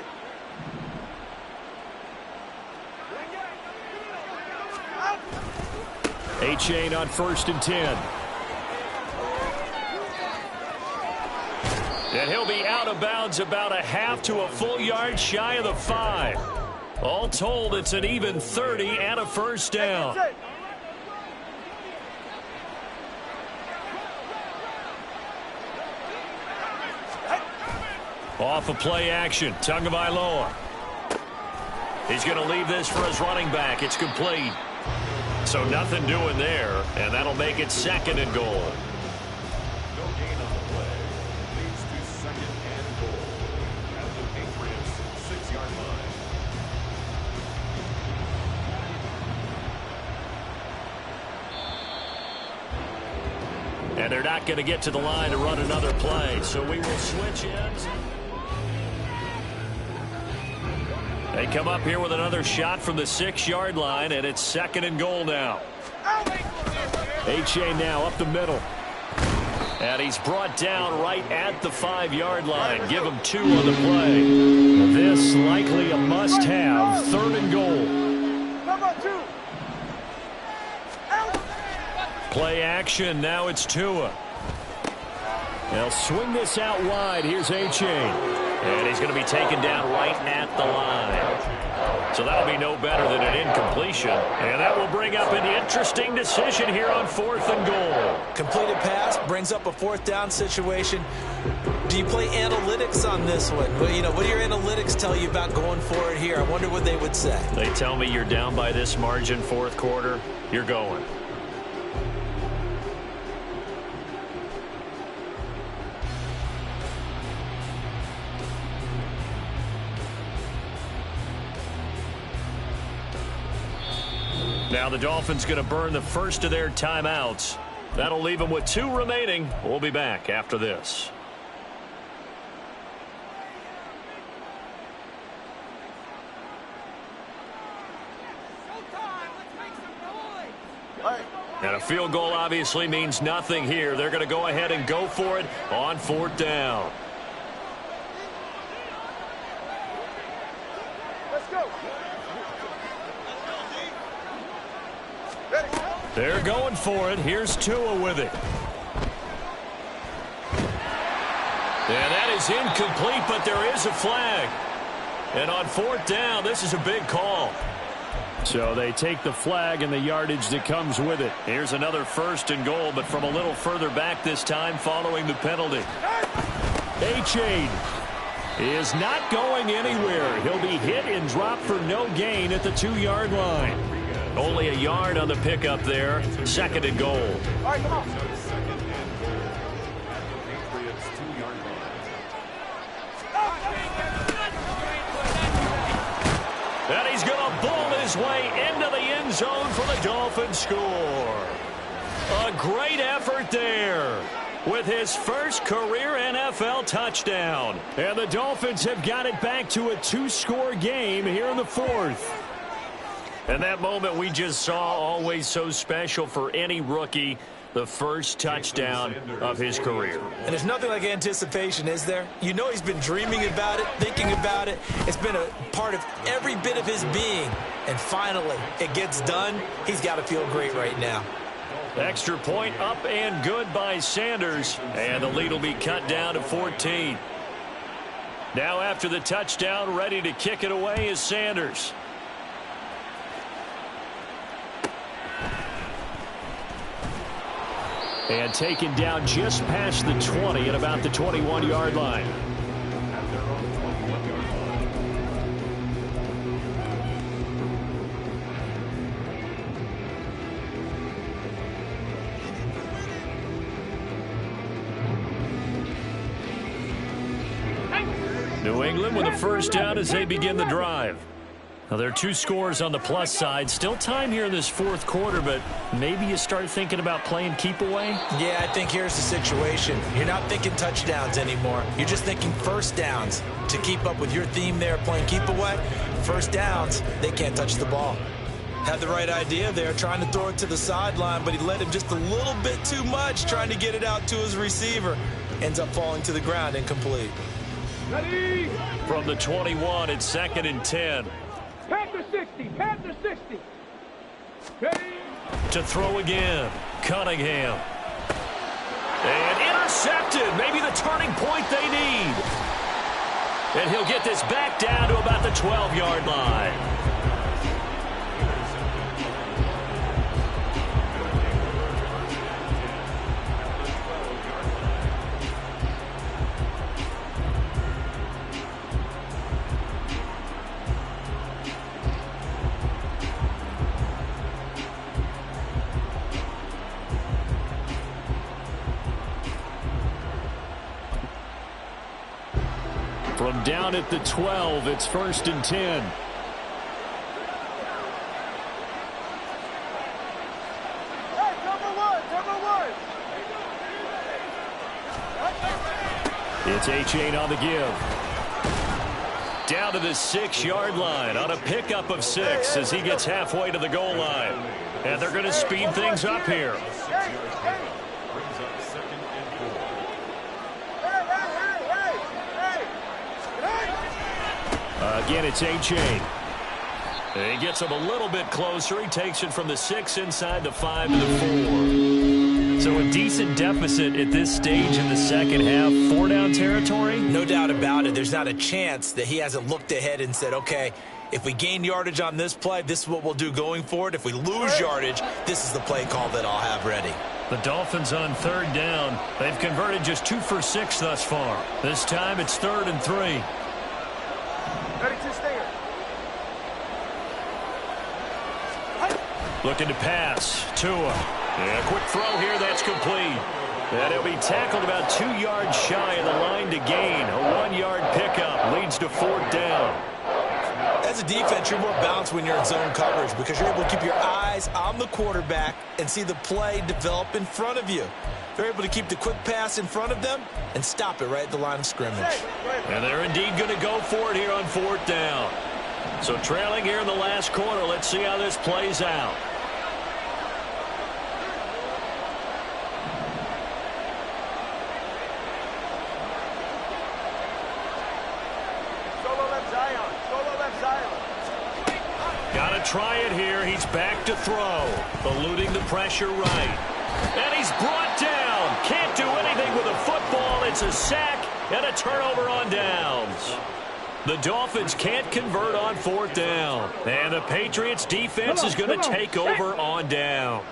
it. A-Chain on 1st and 10. And he'll be out of bounds about a half to a full yard shy of the 5. All told, it's an even 30 and a first down. Off of play action, Tagovailoa. He's going to leave this for his running back. It's complete. So nothing doing there, and that'll make it 2nd and goal. No gain on the play. Leads to 2nd and goal at the Patriots 6-yard line. And they're not going to get to the line to run another play, so we will switch ends. They come up here with another shot from the 6-yard line, and it's 2nd and goal now. A-Chain now up the middle. And he's brought down right at the 5-yard line. Give him 2 on the play. This likely a must-have, 3rd and goal. Play action, now it's Tua. They'll swing this out wide. Here's A-Chain. And he's going to be taken down right at the line. So that'll be no better than an incompletion. And that will bring up an interesting decision here on 4th and goal. Completed pass brings up a 4th down situation. Do you play analytics on this one? Well, you know, what do your analytics tell you about going for it here? I wonder what they would say. They tell me you're down by this margin 4th quarter, you're going. Now the Dolphins going to burn the first of their timeouts. That'll leave them with 2 remaining. We'll be back after this. And a field goal obviously means nothing here. They're going to go ahead and go for it on 4th down. Let's go. They're going for it. Here's Tua with it. And that is incomplete, but there is a flag. And on 4th down, this is a big call. So they take the flag and the yardage that comes with it. Here's another 1st and goal, but from a little further back this time following the penalty. A-Chain is not going anywhere. He'll be hit and dropped for no gain at the 2-yard line. Only a yard on the pickup there. 2nd and goal. All right, come on. 2nd and goal at the Patriots 2-yard line. And he's going to bull his way into the end zone for the Dolphins score. A great effort there with his first career NFL touchdown. And the Dolphins have got it back to a 2-score game here in the 4th. And that moment we just saw, always so special for any rookie, the first touchdown of his career. And there's nothing like anticipation, is there? You know he's been dreaming about it, thinking about it. It's been a part of every bit of his being. And finally, it gets done. He's got to feel great right now. Extra point up and good by Sanders. And the lead will be cut down to 14. Now after the touchdown, ready to kick it away is Sanders. And taken down just past the 20 at about the 21-yard line. At their own 21-yard line. New England with a first down as they begin the drive. Now, there are 2 scores on the plus side. Still time here in this fourth quarter, but maybe you start thinking about playing keep away? Yeah, I think here's the situation. You're not thinking touchdowns anymore. You're just thinking first downs. To keep up with your theme there, playing keep away, first downs, they can't touch the ball. Had the right idea there, trying to throw it to the sideline, but he led him just a little bit too much, trying to get it out to his receiver. Ends up falling to the ground, incomplete. Ready? From the 21, it's 2nd and 10. Panther 60, Panther 60. Ready? To throw again, Cunningham. And intercepted, maybe the turning point they need. And he'll get this back down to about the 12-yard line. From down at the 12, it's 1st and 10. Hey, number one. It's Achane on the give. Down to the 6-yard line on a pickup of 6 as he gets halfway to the goal line. And they're going to speed things up here. Brings up 2nd and 4. Again, it's Achane. He gets him a little bit closer. He takes it from the 6 inside the 5 to the 4. So a decent deficit at this stage in the second half. 4-down territory? No doubt about it. There's not a chance that he hasn't looked ahead and said, okay, if we gain yardage on this play, this is what we'll do going forward. If we lose yardage, this is the play call that I'll have ready. The Dolphins on 3rd down. They've converted just 2 for 6 thus far. This time it's 3rd and 3. Ready to stand. Looking to pass. Tua. And a quick throw here. That's complete. And he'll be tackled about 2 yards shy of the line to gain. A 1-yard pickup leads to 4th down. As a defense, you're more balanced when you're in zone coverage because you're able to keep your eyes on the quarterback and see the play develop in front of you. They're able to keep the quick pass in front of them and stop it right at the line of scrimmage. And they're indeed going to go for it here on 4th down. So trailing here in the last quarter. Let's see how this plays out. Solo left Zion. Got to try it here. He's back to throw. Eluding the pressure right. And he's brought down. Can't do anything with a football. It's a sack and a turnover on downs. The Dolphins can't convert on 4th down. And the Patriots defense is going to take over on downs.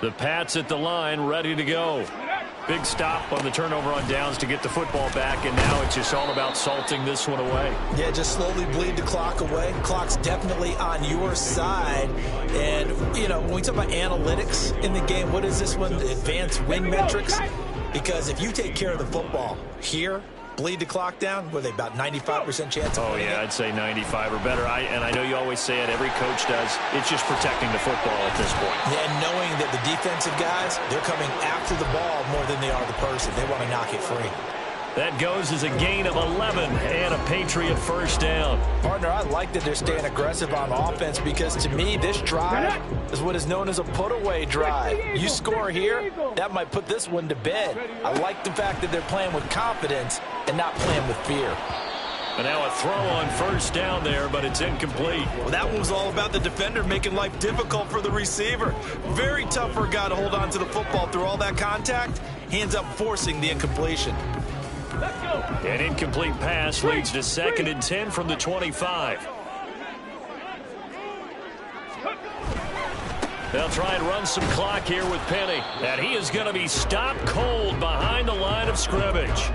The Pats at the line ready to go. Big stop on the turnover on downs to get the football back, and now it's just all about salting this one away. Yeah, just slowly bleed the clock away. Clock's definitely on your side. And, you know, when we talk about analytics in the game, what is this one? Advanced win metrics? Because if you take care of the football here, bleed the clock down, were they about 95% chance of winning? Yeah, I'd say 95 or better. And I know you always say it, every coach does. It's just protecting the football at this point. Yeah, and knowing that the defensive guys, they're coming after the ball more than they are the person. They want to knock it free. That goes as a gain of 11 and a Patriot 1st down. Partner, I like that they're staying aggressive on offense because to me, this drive is what is known as a put-away drive. You score here, that might put this one to bed. I like the fact that they're playing with confidence and not playing with fear. And now a throw on 1st down there, but it's incomplete. Well, that one was all about the defender making life difficult for the receiver. Very tough for a guy to hold on to the football through all that contact. He ends up forcing the incompletion. An incomplete pass leads to 2nd and 10 from the 25. They'll try and run some clock here with Penny. And he is going to be stopped cold behind the line of scrimmage.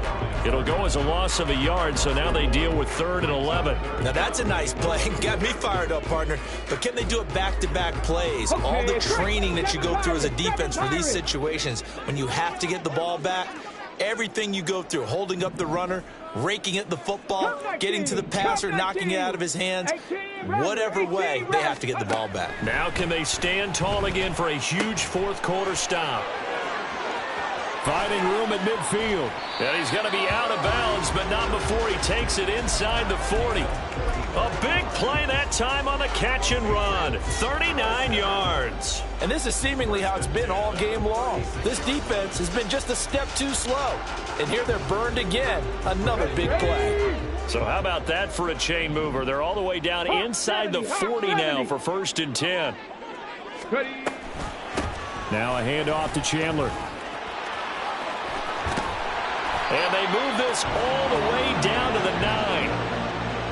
It'll go as a loss of a yard, so now they deal with 3rd and 11. Now that's a nice play. Got me fired up, partner. But can they do it back-to-back plays? All the training that you go through as a defense for these situations, when you have to get the ball back, Everything you go through, holding up the runner, raking at the football, getting to the passer, knocking it out of his hands, whatever way, they have to get the ball back. Now can they stand tall again for a huge fourth quarter stop? Finding room at midfield. And he's going to be out of bounds, but not before he takes it inside the 40. A big play that time on the catch and run. 39 yards. And this is seemingly how it's been all game long. This defense has been just a step too slow. And here they're burned again. Another big play. So how about that for a chain mover? They're all the way down inside the 40 now for 1st and 10. Now a handoff to Chandler. And they move this all the way down to the 9.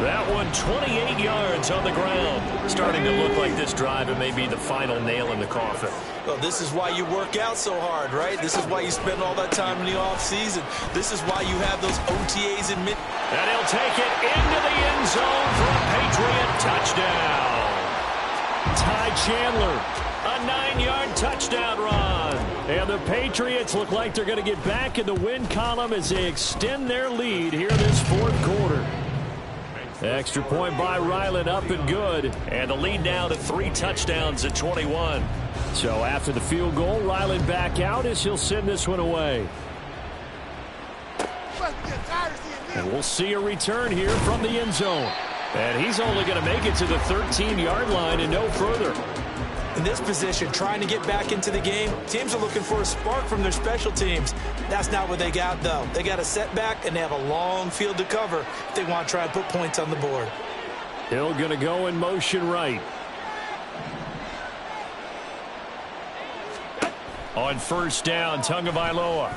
That one 28 yards on the ground. Starting to look like this drive, it may be the final nail in the coffin. Well, this is why you work out so hard, right? This is why you spend all that time in the offseason. This is why you have those OTAs in mid. And he'll take it into the end zone for a Patriot touchdown. Ty Chandler, a 9-yard touchdown run. And the Patriots look like they're going to get back in the win column as they extend their lead here this fourth quarter. Extra point by Ryland, up and good. And the lead now to 3 touchdowns at 21. So after the field goal, Ryland back out as he'll send this one away. And we'll see a return here from the end zone. And he's only going to make it to the 13-yard line and no further. In this position, trying to get back into the game, teams are looking for a spark from their special teams. That's not what they got, though. They got a setback, and they have a long field to cover if they want to try and put points on the board. Hill going to go in motion right. On 1st down, Tagovailoa.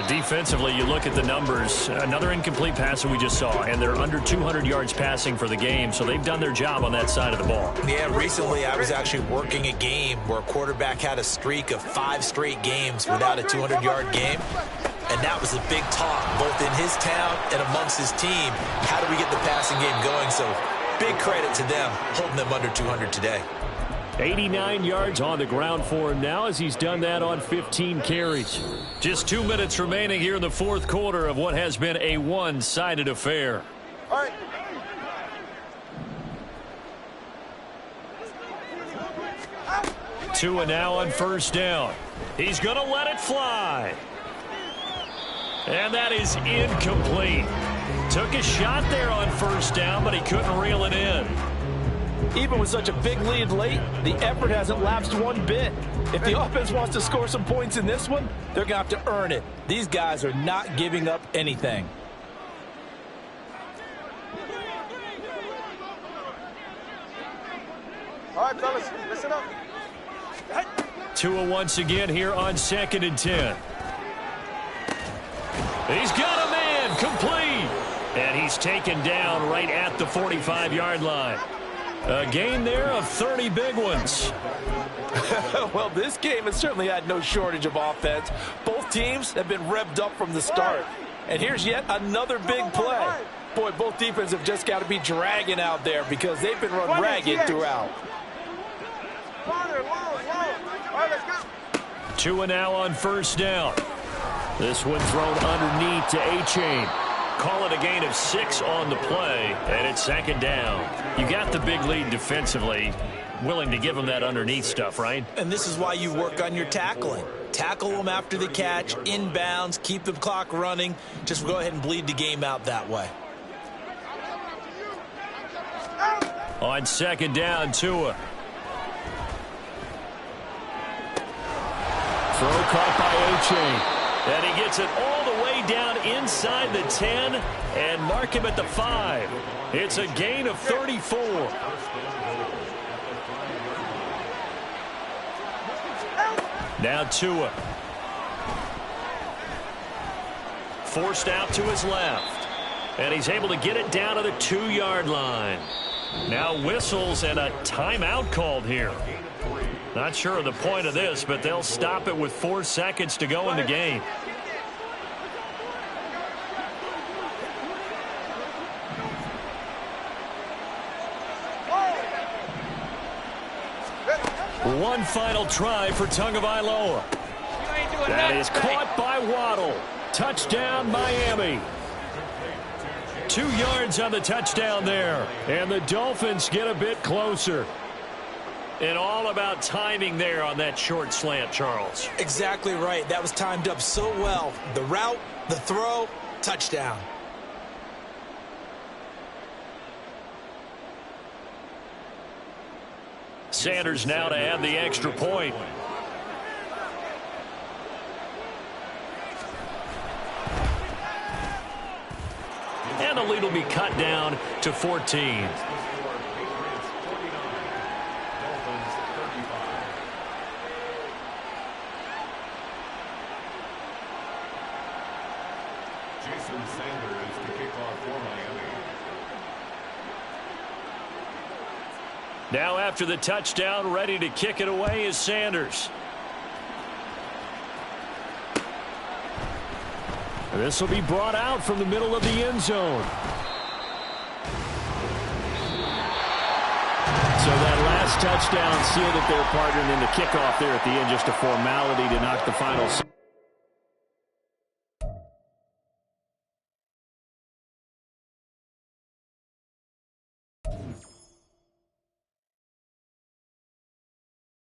Defensively, you look at the numbers. Another incomplete pass that we just saw, and they're under 200 yards passing for the game, so they've done their job on that side of the ball. Yeah, recently I was actually working a game where a quarterback had a streak of 5 straight games without a 200-yard game, and that was a big talk, both in his town and amongst his team. How do we get the passing game going? So big credit to them, holding them under 200 today. 89 yards on the ground for him now as he's done that on 15 carries. Just 2 minutes remaining here in the fourth quarter of what has been a one-sided affair. All right. Tua now on 1st down. He's going to let it fly. And that is incomplete. Took a shot there on 1st down, but he couldn't reel it in. Even with such a big lead late, the effort hasn't lapsed one bit. If the offense wants to score some points in this one, they're going to have to earn it. These guys are not giving up anything. All right, fellas, listen up. Tua once again here on 2nd and 10. He's got a man, complete. And he's taken down right at the 45-yard line. A gain there of 30 big ones. Well, this game has certainly had no shortage of offense. Both teams have been revved up from the start. And here's yet another big play. Boy, both defenses have just got to be dragging out there because they've been run ragged throughout. Tua now on 1st down. This one thrown underneath to A-Chain. Call it a gain of 6 on the play, and it's 2nd down. You got the big lead defensively, willing to give them that underneath stuff, right? And this is why you work on your tackling. Tackle them after the catch, inbounds, keep the clock running. Just go ahead and bleed the game out that way. On 2nd down, Tua. Throw caught by A-Chain. And he gets it all the way down inside the 10 and mark him at the 5. It's a gain of 34. Now Tua. Forced out to his left. And he's able to get it down to the 2-yard line. Now whistles and a timeout called here. Not sure of the point of this, but they'll stop it with 4 seconds to go in the game. One final try for Tagovailoa. That is caught by Waddle. Touchdown, Miami. 2 yards on the touchdown there. And the Dolphins get a bit closer. And all about timing there on that short slant, Charles. Exactly right. That was timed up so well. The route, the throw, touchdown. Sanders now to add the extra point. And the lead will be cut down to 14. Jason Sanders to kick off for Miami. Now after the touchdown, ready to kick it away is Sanders. This will be brought out from the middle of the end zone. So that last touchdown sealed it there, partner, and then the kickoff there at the end, just a formality to knock the final.